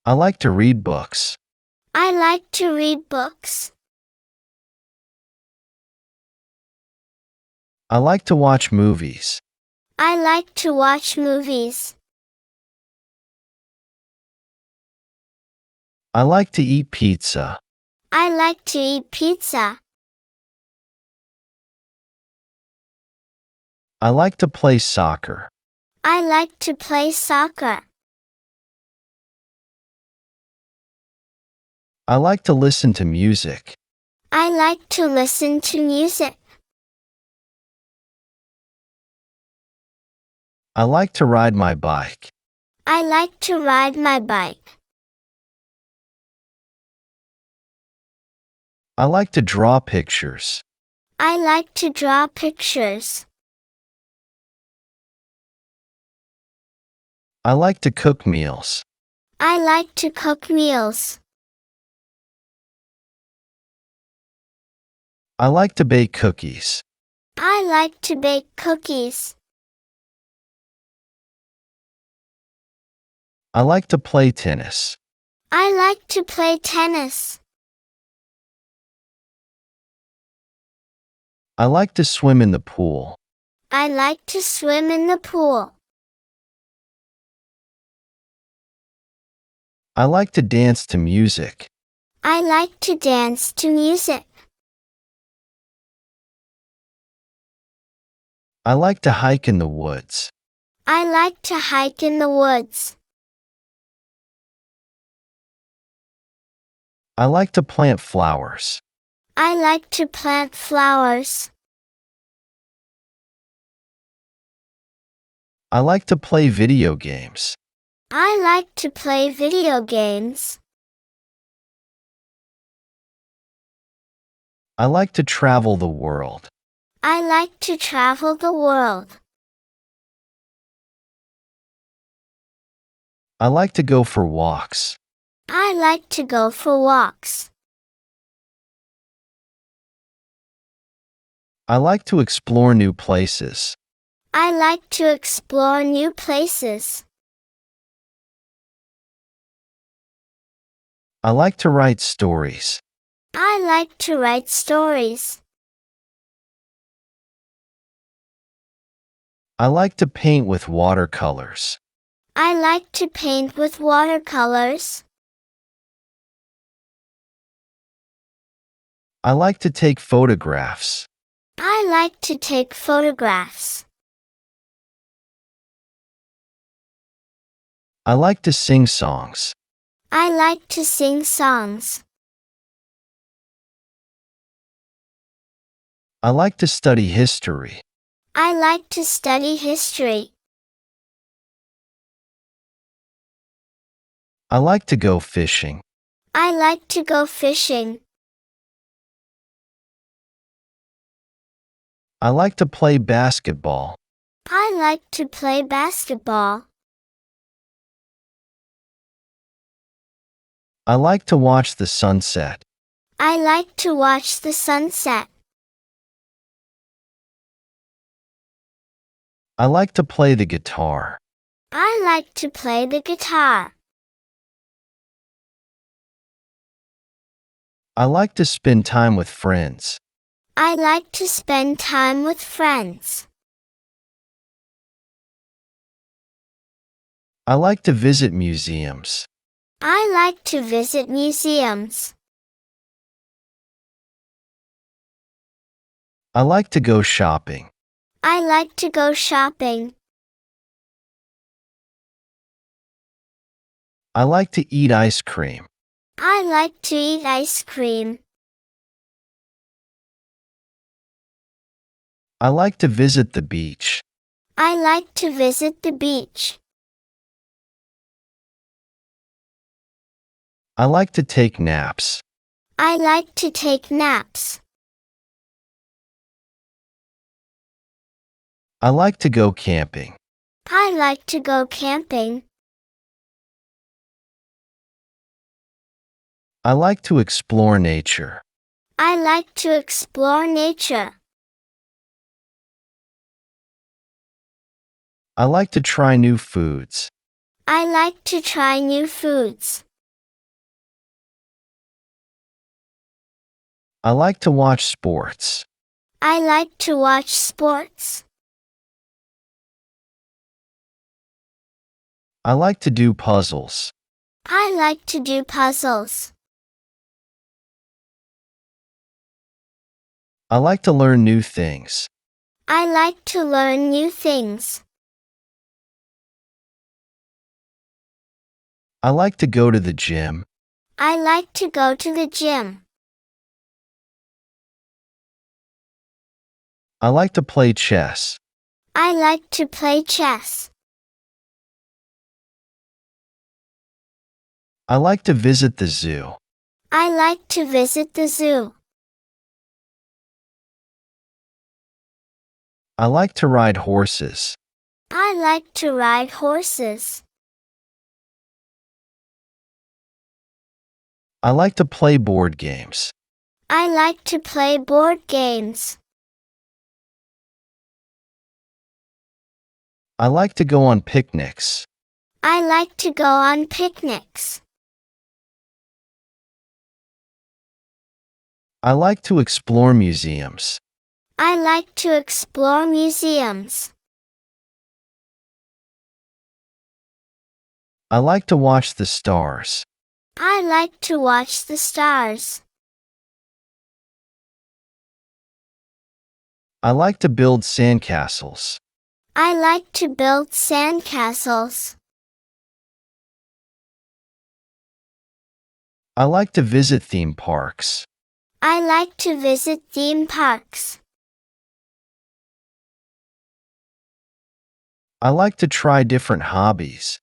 I like to read books. I like to read books. I like to watch movies. I like to watch movies. I like to eat pizza. I like to eat pizza. I like to play soccer. I like to play soccer. I like to listen to music. I like to listen to music. I like to ride my bike. I like to ride my bike. I like to draw pictures. I like to draw pictures. I like to cook meals. I like to cook meals. I like to bake cookies. I like to bake cookies. I like to play tennis. I like to play tennis. I like to swim in the pool. I like to swim in the pool. I like to dance to music. I like to dance to music. I like to hike in the woods. I like to hike in the woods. I like to plant flowers. I like to plant flowers. I like to play video games. I like to play video games. I like to travel the world. I like to travel the world. I like to go for walks. I like to go for walks. I like to explore new places. I like to explore new places. I like to write stories. I like to write stories. I like to paint with watercolors. I like to paint with watercolors. I like to take photographs. I like to take photographs. I like to sing songs. I like to sing songs. I like to study history. I like to study history. I like to go fishing. I like to go fishing. I like to play basketball. I like to play basketball. I like to watch the sunset. I like to watch the sunset. I like to play the guitar. I like to play the guitar. I like to spend time with friends. I like to spend time with friends. I like to visit museums. I like to visit museums. I like to go shopping. I like to go shopping. I like to eat ice cream. I like to eat ice cream. I like to visit the beach. I like to visit the beach. I like to take naps. I like to take naps. I like to go camping. I like to go camping. I like to explore nature. I like to explore nature. I like to try new foods. I like to try new foods. I like to watch sports. I like to watch sports. I like to do puzzles. I like to do puzzles. I like to learn new things. I like to learn new things. I like to go to the gym. I like to go to the gym. I like to play chess. I like to play chess. I like to visit the zoo. I like to visit the zoo. I like to ride horses. I like to ride horses. I like to play board games. I like to play board games. I like to go on picnics. I like to go on picnics. I like to explore museums. I like to explore museums. I like to watch the stars. I like to watch the stars. I like to build sandcastles. I like to build sandcastles. I like to visit theme parks. I like to visit theme parks. I like to try different hobbies.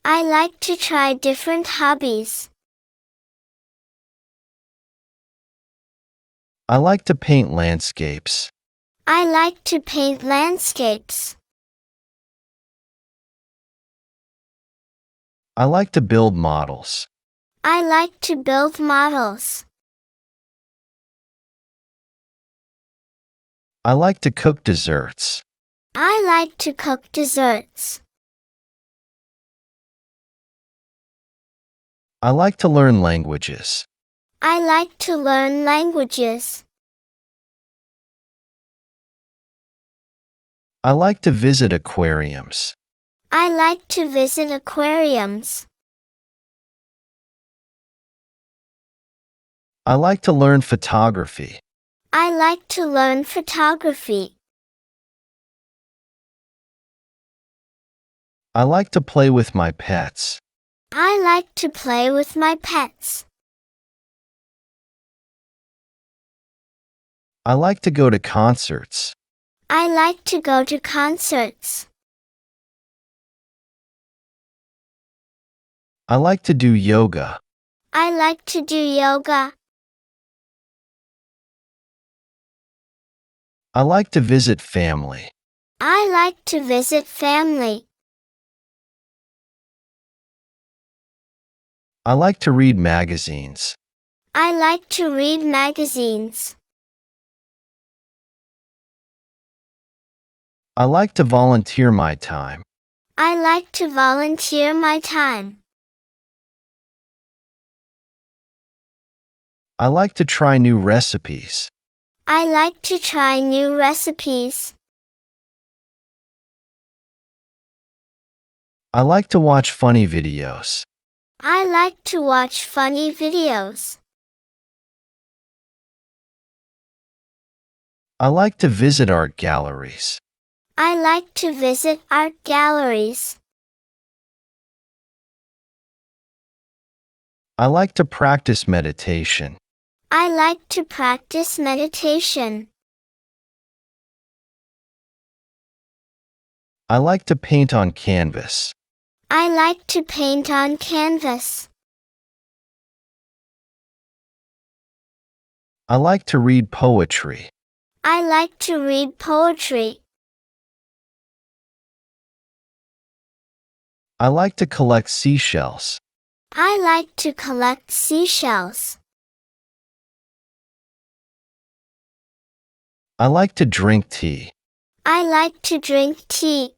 I like to try different hobbies. I like to paint landscapes. I like to paint landscapes. I like to build models. I like to build models. I like to cook desserts. I like to cook desserts. I like to learn languages. I like to learn languages. I like to visit aquariums. I like to visit aquariums. I like to learn photography. I like to learn photography. I like to play with my pets. I like to play with my pets. I like to go to concerts. I like to go to concerts. I like to do yoga. I like to do yoga. I like to visit family. I like to visit family. I like to read magazines. I like to read magazines. I like to volunteer my time. I like to volunteer my time. I like to try new recipes. I like to try new recipes. I like to watch funny videos. I like to watch funny videos. I like to visit art galleries. I like to visit art galleries. I like to practice meditation. I like to practice meditation. I like to paint on canvas. I like to paint on canvas. I like to read poetry. I like to read poetry. I like to collect seashells. I like to collect seashells. I like to drink tea. I like to drink tea.